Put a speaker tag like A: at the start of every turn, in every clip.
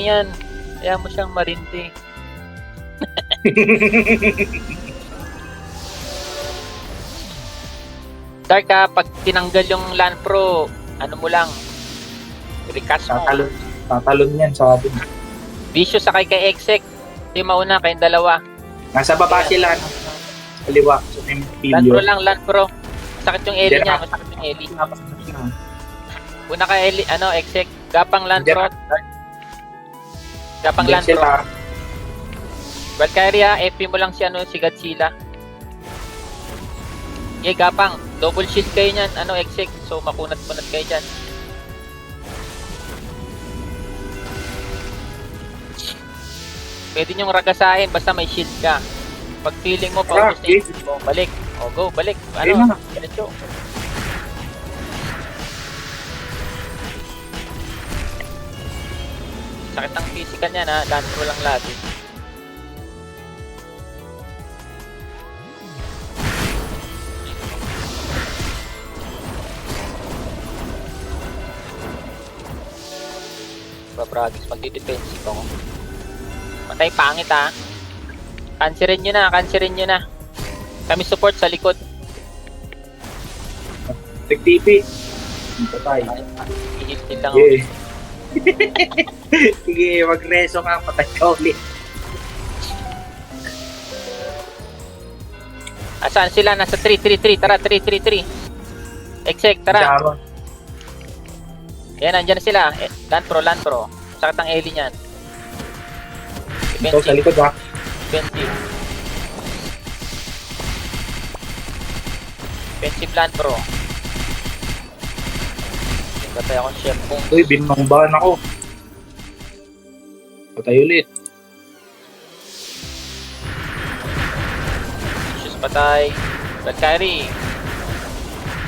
A: yan. Kaya mo siyang marindi. Dark pag tinanggal yung Land Pro, ano mo lang, recast mo.
B: Tatalon yan sa atin.
A: Vicious sa kay Exec. Yung mauna, kayong dalawa.
B: Nasa baba sila, no? Kaliwa. So,
A: Land Pro lang, Land Pro. Masakit yung Ellie niya, masakit yung Ellie. Una ka Ellie, Exec. Gapang Land Pro. Gapang Land Pro. Valkyria, FP mo lang si Godzilla. Okay, Gapang. Double shield kayo niyan, Exec. So, makunat-kunat kayo dyan. Pwede nyong ragasahin basta may shield ka. Pag feeling mo, paubos na yung shield mo, balik. O, go, balik. Diretso. Sakit ang physical niyan, ha. Land Pro lang lagi. Babragis, magdi-defensive ako. Matay, pangit ha. Cancerin nyo na. Kami support sa likod.
B: Tig-TP. Patay.
A: I-heal lang ako.
B: Sige, mag-reso ka, patay ka ulit.
A: Saan sila? Nasa 3. Tara, 3. Exec, tara. Yan, andyan na sila. Land Pro. Sakit ang Ellie niyan.
B: Ito sa likod ha.
A: Defensive Land Pro. Patay akong chef kung...
B: Uy, binangbahan ako. Patay ulit.
A: Vicious patay. Valkyrie.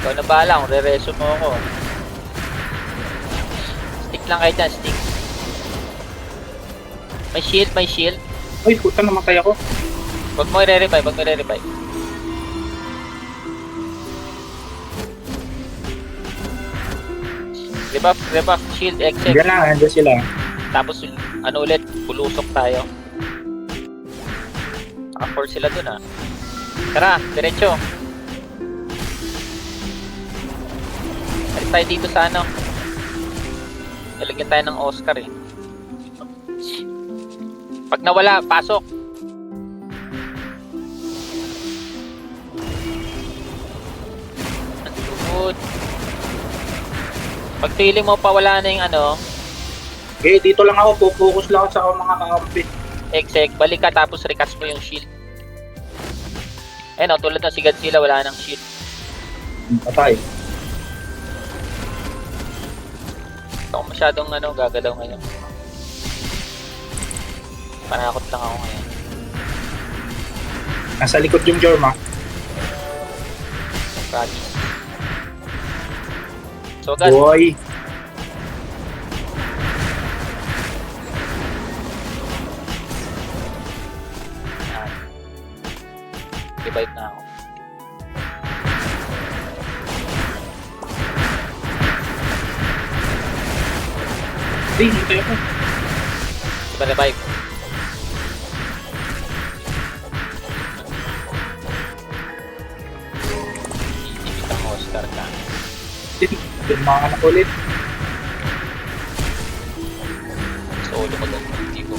A: Ikaw na bahala kung re-reso mo ako. Stick lang kayo dyan, stick. May shield.
B: Uy, puta, namatay ako.
A: Huwag mo i-revive. Rebuff, shield, exec.
B: Diyan lang, andyan sila.
A: Tapos, ulit, pulusok tayo. Naka-force sila dun, ha. Tara, diretso. Alis tayo dito sa Lalagyan tayo ng Oscar, eh. Pag nawala, pasok. Ang lugod. Pag feeling mo pa wala na yung
B: Okay, dito lang ako. Focus lang ako sa mga kakampi.
A: Exec, balik ka tapos recast mo yung shield. Tulad na si Godzilla, wala nang shield.
B: Patay.
A: Ako masyadong gagalaw ngayon. Panakot lang ako ngayon.
B: Nasa likod yung Jorma.
A: Practice. So, agad.
B: Boy.
A: Yan. Revive na ako.
B: Hintay ako.
A: Revive. Ibig ang Oscar ka.
B: Pirmahan ako ulit.
A: Solo mo doon. Hindi ko.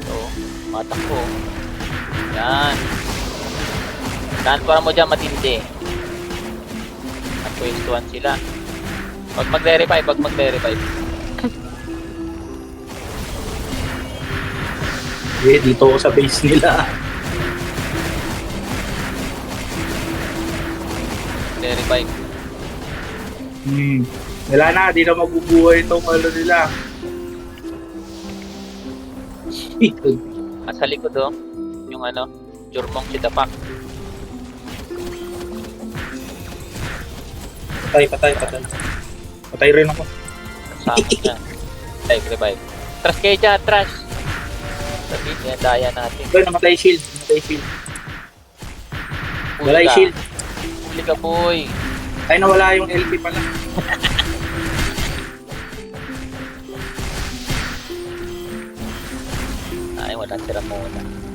A: So, matakbo. Yan. Saan para mo dyan matindi. At pwestuhan sila. Pag magre-revive.
B: Dito ako sa base nila.
A: Magre-revive.
B: Wala na, di na mabubuhay itong nila.
A: At sa likod yung Jurmong Chidapak.
B: Patay. Patay rin ako.
A: Sakot niya. Revive. Trust kayo dyan, trust. Sabihin niya, daya natin.
B: Namatay shield. Wala yung shield.
A: Liga boy.
B: Ay, nawala yung LP pala.
A: Ay, wala tira muna.